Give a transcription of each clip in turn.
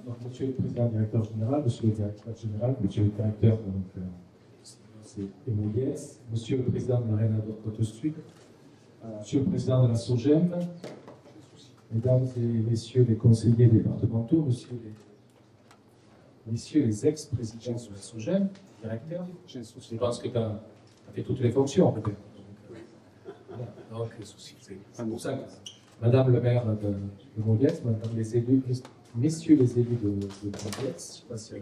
Donc, Monsieur le Président directeur général, Monsieur le directeur général, Monsieur le directeur Emouliès, Monsieur le Président de l'Arena de Côte-Sud, Monsieur le Président de la SOGEM, Mesdames et Messieurs les conseillers départementaux, Messieurs les ex-présidents de la SOGEM, directeur, je pense que tu as fait toutes les fonctions peut-être. Donc, c'est pour ça que Madame le maire de Mouliès, Madame les élus, Messieurs les élus de Mouliès, je ne sais pas si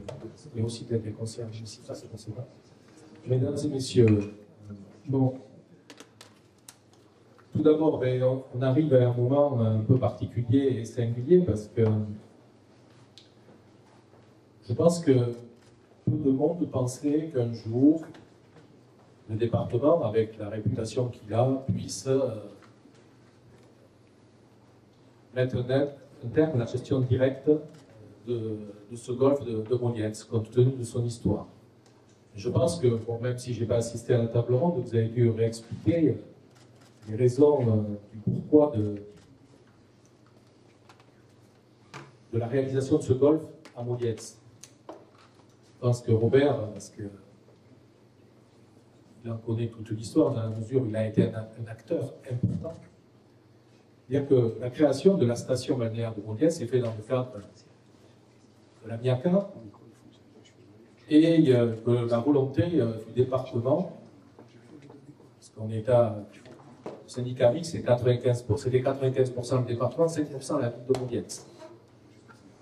il y a aussi peut-être des concierges ici, ça c'est possible. Mesdames et messieurs, bon, tout d'abord, on arrive à un moment un peu particulier et singulier parce que je pense que peu de monde pensait qu'un jour, le département, avec la réputation qu'il a, puisse mettre un terme à la gestion directe de ce golfe de Mouliès, compte tenu de son histoire. Je pense que, bon, même si je n'ai pas assisté à la table ronde, vous avez dû réexpliquer les raisons du pourquoi de la réalisation de ce golfe à Mouliès. Je pense que Robert, parce qu'il en connaît toute l'histoire, dans la mesure où il a été un acteur important. C'est-à-dire que la création de la station balnéaire de Mouliès s'est faite dans le cadre de la MIACA et que la volonté du département, parce qu'on est à syndicat mixte, c'était 95% le département, 5% la ville de Mouliès.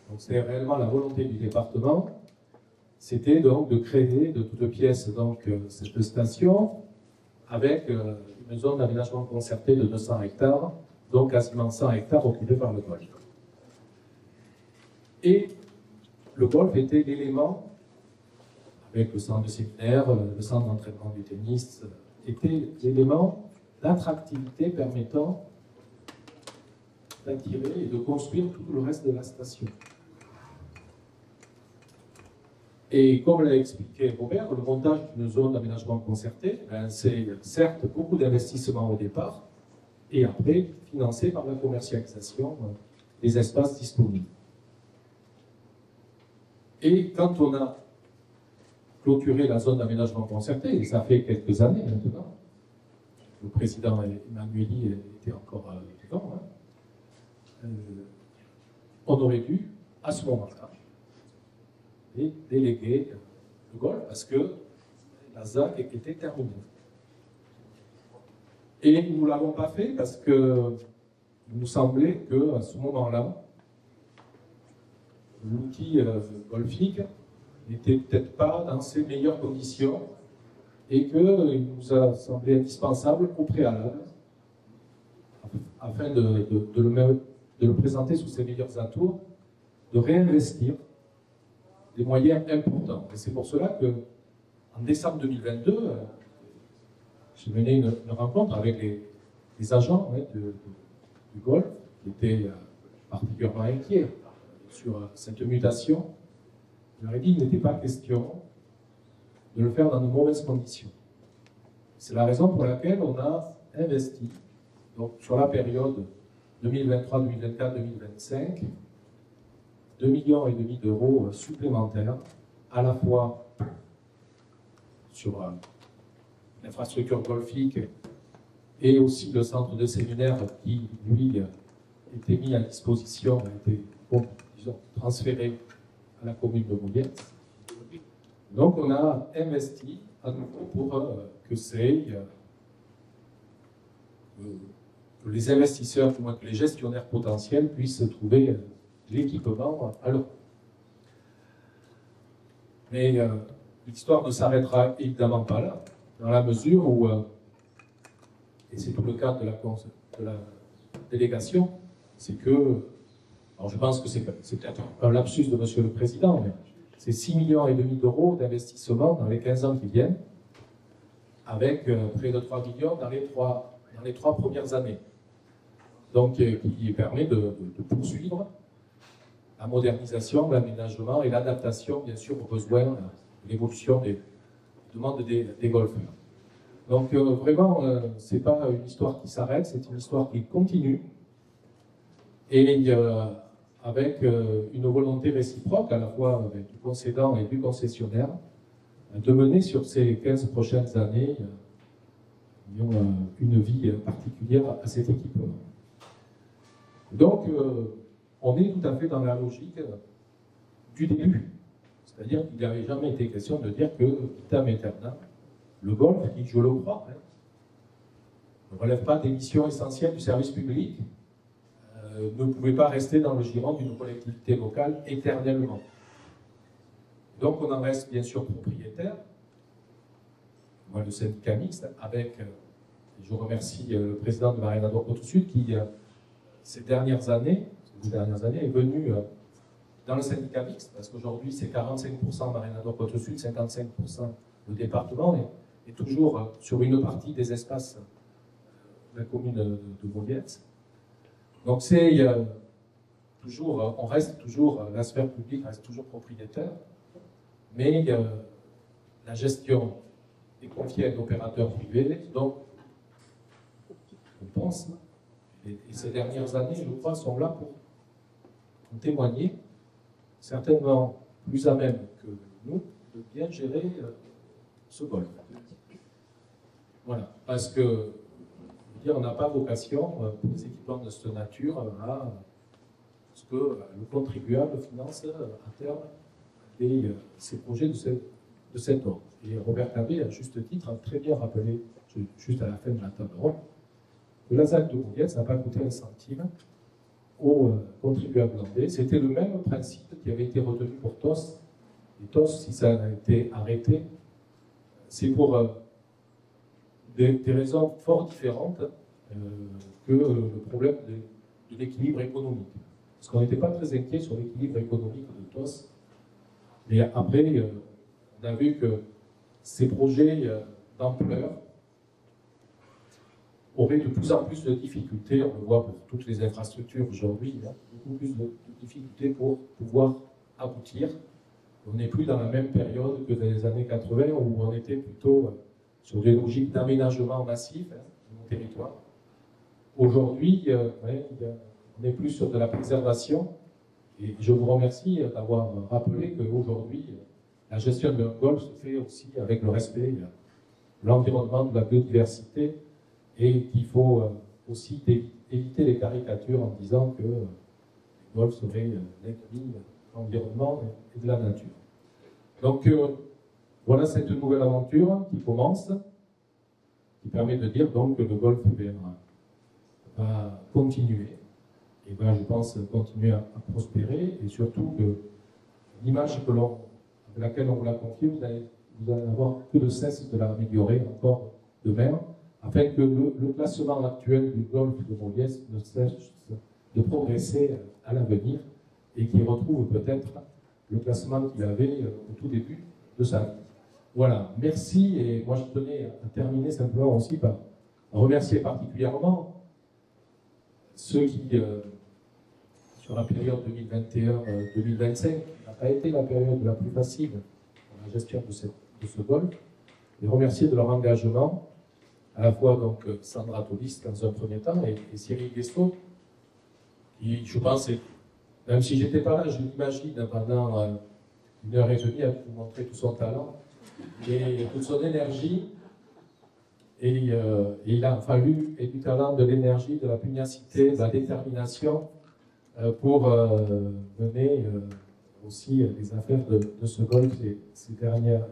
Donc c'est réellement la volonté du département, c'était donc de créer de toutes pièces donc, cette station avec une zone d'aménagement concerté de 200 hectares, donc quasiment 100 hectares occupés par le golfe. Et le golfe était l'élément, avec le centre de séminaire, le centre d'entraînement du tennis, était l'élément d'attractivité permettant d'attirer et de construire tout le reste de la station. Et comme l'a expliqué Robert, le montage d'une zone d'aménagement concerté, c'est certes beaucoup d'investissements au départ, et après financé par la commercialisation des espaces disponibles. Et quand on a clôturé la zone d'aménagement concerté, et ça fait quelques années maintenant, le président Emmanueli était encore vivant, on aurait dû, à ce moment-là, déléguer le golfe parce que la ZAC était terminée. Et nous ne l'avons pas fait parce que il nous semblait qu'à ce moment-là, l'outil golfique n'était peut-être pas dans ses meilleures conditions et qu'il nous a semblé indispensable au préalable, afin de le présenter sous ses meilleurs atours, de réinvestir des moyens importants. Et c'est pour cela que, en décembre 2022, j'ai mené une rencontre avec les agents du golfe qui étaient particulièrement inquiets sur cette mutation. Je leur ai dit qu'il n'était pas question de le faire dans de mauvaises conditions. C'est la raison pour laquelle on a investi, donc sur la période 2023, 2024, 2025, 2,5 millions d'euros supplémentaires, à la fois sur l'infrastructure golfique et aussi le centre de séminaire qui, lui, était mis à disposition, a été, bon, disons, transféré à la commune de Mouliès. Donc on a investi à nouveau pour que les investisseurs, du moins que les gestionnaires potentiels puissent trouver l'équipement à leur coût. Mais l'histoire ne s'arrêtera évidemment pas là, dans la mesure où, et c'est tout le cas de la délégation, c'est que, alors je pense que c'est peut-être un lapsus de Monsieur le Président, mais c'est 6,5 millions d'euros d'investissement dans les 15 ans qui viennent, avec près de 3 millions dans les trois premières années. Donc, qui permet de poursuivre la modernisation, l'aménagement et l'adaptation, bien sûr, aux besoins de l'évolution des demandes des golfeurs. Donc, vraiment, ce n'est pas une histoire qui s'arrête, c'est une histoire qui continue. et avec une volonté réciproque, à la fois avec du concédant et du concessionnaire, de mener sur ces 15 prochaines années une vie particulière à cet équipement. Donc, on est tout à fait dans la logique du début. C'est-à-dire qu'il n'avait jamais été question de dire que, vitam aeternam, le golf, qui, je le crois, ne relève pas des missions essentielles du service public, ne pouvait pas rester dans le giron d'une collectivité locale éternellement. Donc on en reste bien sûr propriétaire. Moi, le syndicat mixte, avec, je remercie le président de Marina d'Or Côte-Sud qui, ces dernières années, est venu dans le syndicat mixte, parce qu'aujourd'hui c'est 45% Marina d'Or Côte-Sud, 55% le département, et toujours sur une partie des espaces de la commune de Montliès. Donc c'est toujours, on reste toujours, la sphère publique reste toujours propriétaire, mais la gestion est confiée à un opérateur privé, donc on pense, et ces dernières années, je crois, sont là pour témoigner, certainement plus à même que nous, de bien gérer ce golf. Voilà, parce que on n'a pas vocation pour des équipements de cette nature à ce que le contribuable finance à terme ces projets de cet ordre. Et Robert Cabé, à juste titre, a très bien rappelé, juste à la fin de la table ronde, que la ZAC de Montliès n'a pas coûté un centime aux contribuables landais. C'était le même principe qui avait été retenu pour TOS. Et TOS, si ça a été arrêté, c'est pour des raisons fort différentes que le problème de l'équilibre économique. Parce qu'on n'était pas très inquiet sur l'équilibre économique de TOS. Mais après, on a vu que ces projets d'ampleur auraient de plus en plus de difficultés, on le voit pour toutes les infrastructures aujourd'hui, beaucoup plus de difficultés pour pouvoir aboutir. On n'est plus dans la même période que dans les années 80 où on était plutôt sur des logiques d'aménagement massif de nos territoires. Aujourd'hui, on est plus sur de la préservation. Et je vous remercie d'avoir rappelé qu'aujourd'hui, la gestion d'un golf se fait aussi avec le respect de l'environnement, de la biodiversité, et qu'il faut aussi éviter les caricatures en disant que le golf serait l'ennemi de l'environnement et de la nature. Donc, voilà cette nouvelle aventure qui commence, qui permet de dire donc que le golf va continuer, et va, je pense, continuer à prospérer, et surtout que l'image de laquelle on vous l'a confiée, vous allez avoir que de cesse de l'améliorer encore demain, afin que le classement actuel du golf de Montliès ne cesse de progresser à l'avenir, et qu'il retrouve peut-être le classement qu'il avait au tout début de sa vie. Voilà, merci, et moi je tenais à terminer simplement aussi par remercier particulièrement ceux qui, sur la période 2021-2025, n'a pas été la période la plus facile pour la gestion de ce golf, et remercier de leur engagement, à la fois donc Sandra Tolis dans un premier temps et Cyril Guestot, qui, je pense, même si j'étais pas là, je l'imagine pendant 1h30 à vous montrer tout son talent et toute son énergie. Et il a fallu du talent, de l'énergie, de la pugnacité, de la détermination pour mener aussi les affaires de ce golf ces dernières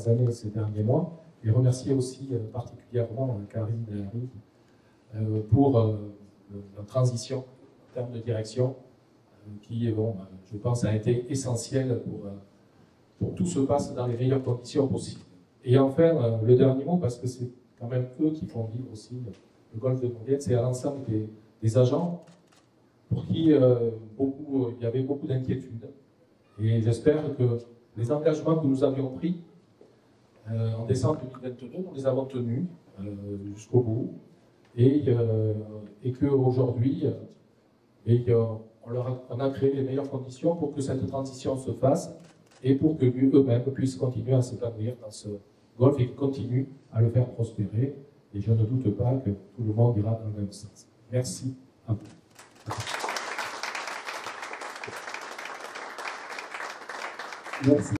années, ces derniers mois. Et remercier aussi particulièrement Karine Delary pour la transition en termes de direction qui, je pense, a été essentielle pour que tout se passe dans les meilleures conditions possibles. Et enfin, le dernier mot, parce que c'est quand même eux qui font vivre aussi le golf de Montliès, c'est à l'ensemble des agents pour qui il y avait beaucoup d'inquiétudes. Et j'espère que les engagements que nous avions pris en décembre 2022, nous les avons tenus jusqu'au bout, et qu'aujourd'hui, on a créé les meilleures conditions pour que cette transition se fasse et pour que eux-mêmes puissent continuer à s'épanouir dans ce golf et qu'ils continuent à le faire prospérer. Et je ne doute pas que tout le monde ira dans le même sens. Merci à vous. Merci.